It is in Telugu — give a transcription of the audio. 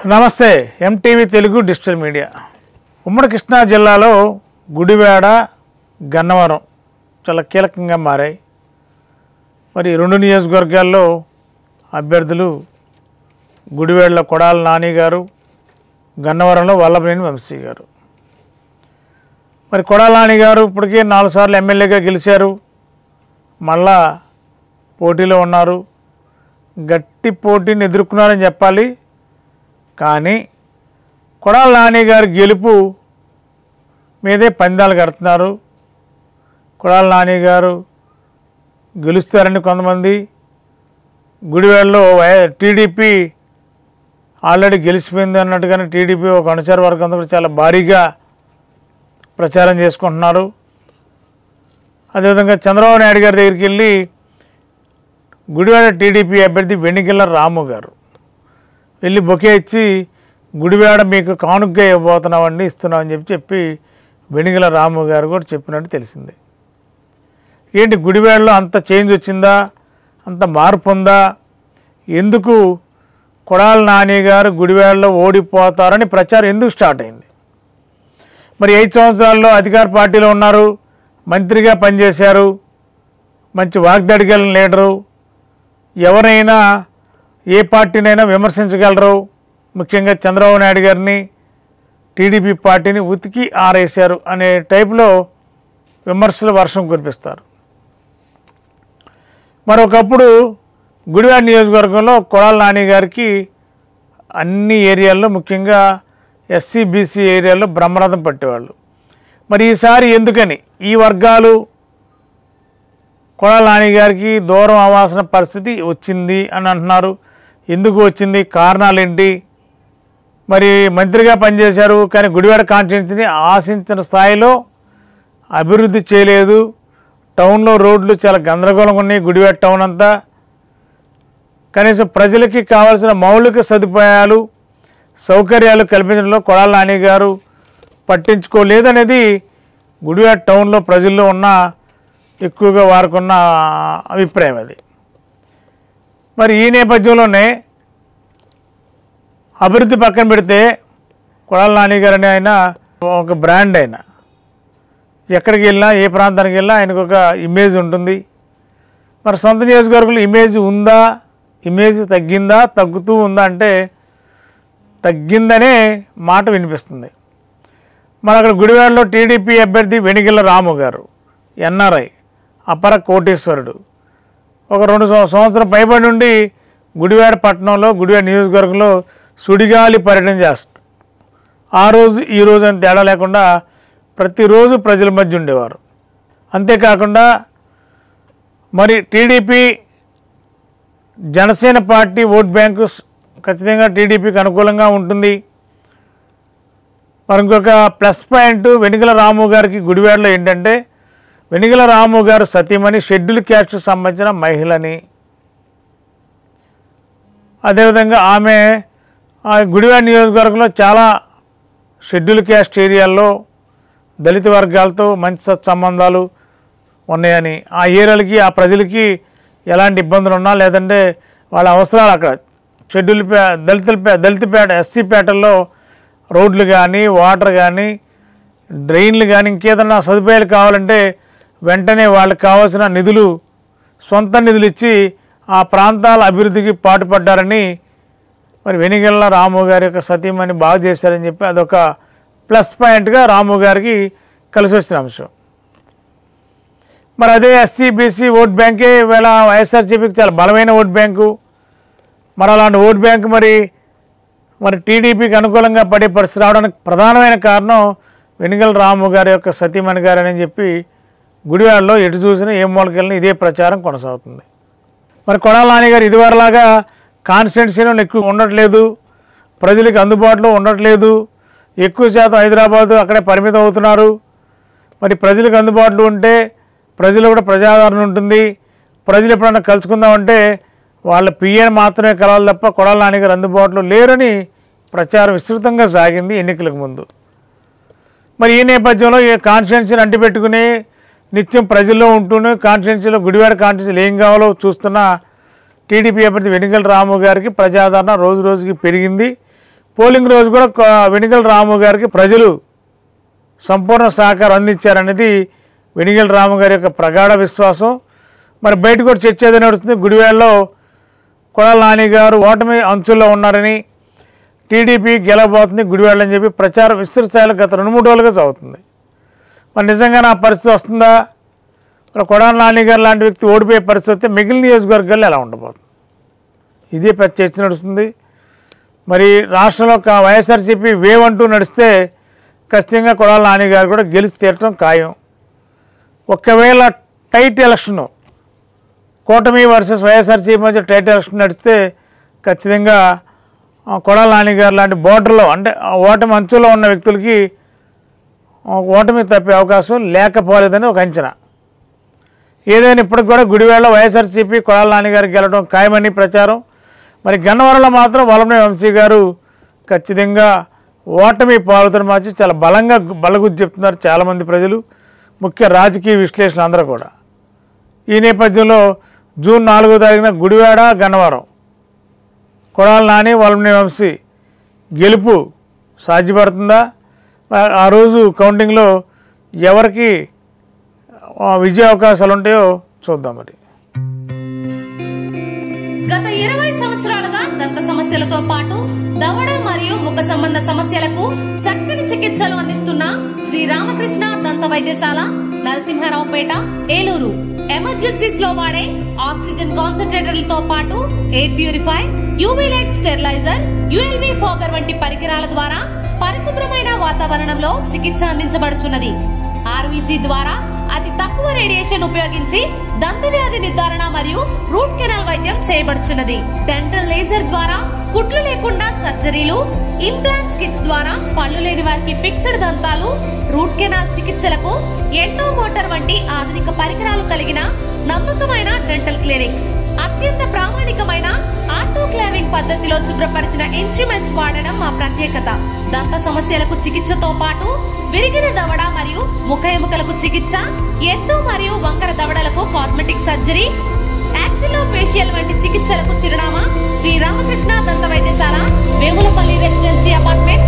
నమస్తే ఎంటీవీ తెలుగు డిజిటల్ మీడియా. ఉమ్మడి కృష్ణా జిల్లాలో గుడివాడ గన్నవరం చాలా కీలకంగా మారాయి. మరి రెండు నియోజకవర్గాల్లో అభ్యర్థులు గుడివాడలో కొడాల నాని గారు, గన్నవరంలో వల్లభనేని వంశీ గారు. మరి కొడాల నాని గారు ఇప్పటికే 4 సార్లు ఎమ్మెల్యేగా గెలిచారు, మళ్ళా పోటీలో ఉన్నారు. గట్టి పోటీని ఎదుర్కొన్నారని చెప్పాలి. కానీ కొడాల నాని గారి గెలుపు మీదే పందాలు కడుతున్నారు. కొడాల నాని గారు గెలుస్తారని కొంతమంది, గుడివాడలో టీడీపీ ఆల్రెడీ గెలిచిపోయింది అన్నట్టుగానే టీడీపీ ఒక అనుచర వర్గం కూడా చాలా భారీగా ప్రచారం చేసుకుంటున్నారు. అదేవిధంగా చంద్రబాబు నాయుడు గారి దగ్గరికి వెళ్ళి గుడివాడ టీడీపీ అభ్యర్థి వెనిగళ్ల రాము గారు వెళ్ళి బొకే ఇచ్చి గుడివాడ మీకు కానుకగా ఇవ్వబోతున్నామండి, ఇస్తున్నామని చెప్పి వెనిగళ్ల రాము గారు కూడా చెప్పినట్టు తెలిసింది. ఏంటి గుడివాడలో అంత చేంజ్ వచ్చిందా, అంత మార్పు ఉందా, ఎందుకు కొడాల నాని గారు గుడివాడలో ఓడిపోతారని ప్రచారం ఎందుకు స్టార్ట్ అయింది? మరి 5 సంవత్సరాల్లో అధికార పార్టీలో ఉన్నారు, మంత్రిగా పనిచేశారు, మంచి వాగ్దాడిగల లీడరు, ఎవరైనా ఏ పార్టీనైనా విమర్శించగలరు. ముఖ్యంగా చంద్రబాబు నాయుడు గారిని, టీడీపీ పార్టీని ఉతికి ఆరేశారు అనే టైపులో విమర్శల వర్షం కురిపిస్తారు. మరొకప్పుడు గుడివాడ నియోజకవర్గంలో కొడాల నాని గారికి అన్ని ఏరియాల్లో, ముఖ్యంగా ఎస్సీ బీసీ ఏరియాల్లో బ్రహ్మరథం పట్టేవాళ్ళు. మరి ఈసారి ఎందుకని ఈ వర్గాలు కొడాల నాని గారికి దూరం అవ్వాల్సిన పరిస్థితి వచ్చింది అని అంటున్నారు. ఎందుకు వచ్చింది, కారణాలు ఏంటి? మరి మంత్రిగా పనిచేశారు, కానీ గుడివాడ కాన్స్టిట్యున్సీని ఆశించిన స్థాయిలో అభివృద్ధి చేయలేదు. టౌన్లో రోడ్లు చాలా గందరగోళంగా ఉన్నాయి. గుడివాడ టౌన్ అంతా కనీసం ప్రజలకి కావాల్సిన మౌలిక సదుపాయాలు, సౌకర్యాలు కల్పించడంలో కొడాల నాని గారు పట్టించుకోలేదనేది గుడివాడ టౌన్లో ప్రజల్లో ఉన్న ఎక్కువగా వారుకున్న అభిప్రాయం అది. మరి ఈ నేపథ్యంలోనే అభివృద్ధి పక్కన పెడితే కొడాల నాని గారు అనే ఆయన ఒక బ్రాండ్. ఆయన ఎక్కడికి వెళ్ళినా, ఏ ప్రాంతానికి వెళ్ళినా ఆయనకు ఒక ఇమేజ్ ఉంటుంది. మరి సొంత నియోజకవర్గంలో ఇమేజ్ ఉందా, ఇమేజ్ తగ్గిందా, తగ్గుతూ ఉందా అంటే తగ్గిందనే మాట వినిపిస్తుంది. మరి అక్కడ గుడివాడలో టీడీపీ అభ్యర్థి వెనిగళ్ల రాము గారు, ఎన్ఆర్ఐ, అపర కోటేశ్వరుడు, ఒక 2 సంవత్సరం పైబడి నుండి గుడివాడ పట్టణంలో, గుడివాడ నియోజకవర్గంలో సుడిగాలి పర్యటన చేస్తారు. ఆ రోజు ఈ రోజు అని తేడా లేకుండా ప్రతిరోజు ప్రజల మధ్య ఉండేవారు. అంతేకాకుండా మరి TDP Janasena party vote bank ఖచ్చితంగా టీడీపీకి అనుకూలంగా ఉంటుంది. మరి ఇంకొక ప్లస్ పాయింట్ వెనిగళ్ల రాము గారికి గుడివాడలో ఏంటంటే, వెనిగళ్ల రాము గారు సతీమణి షెడ్యూల్ క్యాస్ట్కి సంబంధించిన మహిళని. అదేవిధంగా ఆమె గుడివాడ నియోజకవర్గంలో చాలా షెడ్యూల్ క్యాస్ట్ ఏరియాల్లో దళిత వర్గాలతో మంచి సత్సంబంధాలు ఉన్నాయని, ఆ ఏరియాలకి, ఆ ప్రజలకి ఎలాంటి ఇబ్బందులు ఉన్నా, లేదంటే వాళ్ళ అవసరాలు అక్కడ దళితపేట ఎస్సీ పేటల్లో రోడ్లు కానీ, వాటర్ కానీ, డ్రైన్లు కానీ, ఇంకేదన్నా సదుపాయాలు కావాలంటే వెంటనే వాళ్ళకి కావాల్సిన నిధులు, సొంత నిధులు ఇచ్చి ఆ ప్రాంతాల అభివృద్ధికి పాటుపడ్డారని మరి వెనిగళ్ల రాము గారి యొక్క సతీమణి బాగా చేశారని చెప్పి అదొక ప్లస్ పాయింట్గా రాము గారికి కలిసి వచ్చిన అంశం. మరి అదే ఎస్సీ బీసీ ఓట్ బ్యాంకే వేళ వైఎస్ఆర్సీపీకి చాలా బలమైన ఓట్ బ్యాంకు. మరి అలాంటి ఓట్ బ్యాంకు మరి టీడీపీకి అనుకూలంగా పడే పరిస్థితి రావడానికి ప్రధానమైన కారణం వెనిగళ్ల రాము గారి యొక్క సతీమణి గారని చెప్పి గుడివాడలో ఎటు చూసినా ఏ మూలకెళ్ళినా ఇదే ప్రచారం కొనసాగుతుంది. మరి కొడాల నాని గారు ఇదివరలాగా కాన్స్టిట్యున్సీలో ఎక్కువ ఉండట్లేదు, ప్రజలకు అందుబాటులో ఉండట్లేదు, ఎక్కువ శాతం హైదరాబాదు అక్కడే పరిమితం అవుతున్నారు. మరి ప్రజలకు అందుబాటులో ఉంటే ప్రజలు కూడా ప్రజాదరణ ఉంటుంది. ప్రజలు ఎప్పుడన్నా కలుసుకుందామంటే వాళ్ళ పిఏని మాత్రమే కలవాలి తప్ప కొడాల నాని గారు అందుబాటులో లేరని ప్రచారం విస్తృతంగా సాగింది ఎన్నికలకు ముందు. మరి ఈ నేపథ్యంలో ఈ కాన్స్టిట్యున్సీని అంటిపెట్టుకుని నిత్యం ప్రజల్లో ఉంటూనే కాన్స్టిట్యున్సీలో, గుడివాడ కాన్స్టిట్యున్సీలో ఏం కావాలో చూస్తున్న టీడీపీ అభ్యర్థి వెనిగళ్ల రాము గారికి ప్రజాదరణ రోజు రోజుకి పెరిగింది. పోలింగ్ రోజు కూడా వెనిగల రాము గారికి ప్రజలు సంపూర్ణ సహకారం అందించారనేది వెనిగల రాము గారి యొక్క ప్రగాఢ విశ్వాసం. మరి బయట కూడా చర్చ ఏదో నడుస్తుంది. గుడివాడలో కొడాల నాని గారు ఓటమి అంచుల్లో ఉన్నారని, టీడీపీ గెలవబోతుంది గుడివాడలో అని చెప్పి ప్రచారం విస్తృత స్థాయిలో గత 2-3 రోజులుగా సాగుతుంది. మరి నిజంగా నా పరిస్థితి వస్తుందా? మరి కొడాల నాని గారు లాంటి వ్యక్తి ఓడిపోయే పరిస్థితి వస్తే మిగిలిన నియోజకవర్గాల్లో ఎలా ఉండబోతుంది? ఇదే పెద్ద చర్చ నడుస్తుంది. మరి రాష్ట్రంలో వైఎస్ఆర్సీపీ వేవ్ అంటూ నడిస్తే ఖచ్చితంగా కొడాల నాని గారు కూడా గెలిచి తీరటం ఖాయం. ఒకవేళ టైట్ ఎలక్షన్, కూటమి వర్సెస్ వైఎస్ఆర్సీపీ మధ్య టైట్ ఎలక్షన్ నడిస్తే ఖచ్చితంగా కొడాల నాని గారు లాంటి బోర్డర్లో, అంటే ఓటమి అంచులో ఉన్న వ్యక్తులకి ఓటమి తప్పే అవకాశం లేకపోలేదని ఒక అంచనా. ఏదైనా ఇప్పటికి కూడా గుడివాడలో వైఎస్ఆర్సీపీ కొడాల నాని గారికి గెలవడం ఖాయమని ప్రచారం. మరి గన్నవరంలో మాత్రం వల్లభనేని వంశీ గారు ఖచ్చితంగా ఓటమి పాలుతున్న మార్చి చాలా బలంగా బలగుద్ది చెప్తున్నారు చాలామంది ప్రజలు, ముఖ్య రాజకీయ విశ్లేషణలు అందరూ కూడా. ఈ నేపథ్యంలో జూన్ 4వ తారీఖున గుడివాడ గన్నవరం కొడాల నాని వల్లభనేని వంశీ గెలుపు సాధ్యపడుతుందా? ఆ రోజు కౌంటింగ్లో ఎవరికి విజయ అవకాశాలు ఉంటాయో చూద్దాం. మరి గత 20 సంవత్సరాలుగా దంత సమస్యలతో పాటు దవడ మరియు ముఖ సంబంధ సమస్యలకు చక్కని చికిత్సలు అందిస్తున్న శ్రీ రామకృష్ణ దంత వైద్యశాల, నరసింహారావుపేట, ఏలూరు. ఎమర్జెన్సీస్ లో వాడే ఆక్సిజన్ కాన్సంట్రేటర్లతో పాటు air purify, UV light steriliser, ULV fogger వంటి పరికరాల ద్వారా పరిశుభ్రమైన వాతావరణంలో చికిత్స అందించబడుచున్నది. ఆర్వీజీ ద్వారా అతి తక్కువ రేడియేషన్ ఉపయోగించి దంత వ్యాధి నిర్ధారణ మరియు రూట్ కెనాల్ వైద్యం చేయబడుచున్నది. డెంటల్ లేజర్ ద్వారా కుట్లు లేకుండా సర్జరీలు, ఇంప్లాంట్స్ కిట్స్ ద్వారా పళ్ళు లేని వారికి ఫిక్స్డ్ దంతాలు, రూట్ కెనాల్ చికిత్సలకు ఎండో మోటార్ వంటి ఆధునిక పరికరాలు కలిగిన నమ్మకమైన డెంటల్ క్లినిక్. అత్యంత ప్రామాణికమైన ఆటోక్లావింగ్ పద్ధతిలో శుభ్రపరిచిన ఇన్స్ట్రుమెంట్స్ వాడడం మా ప్రత్యేకత. దంత సమస్యలకు చికిత్సతో పాటు విరిగిన దవడ మరియు ముఖ ఎముకలకు చికిత్స, ఎత్తు మరియు వంకర దవడలకు కాస్మెటిక్ సర్జరీ, యాక్సిలో ఫేషియల్ వంటి చికిత్సలకు చిరునామా శ్రీ రామకృష్ణ దంత వైద్యశాల, వేములపల్లి రెసిడెన్సీ అపార్ట్మెంట్,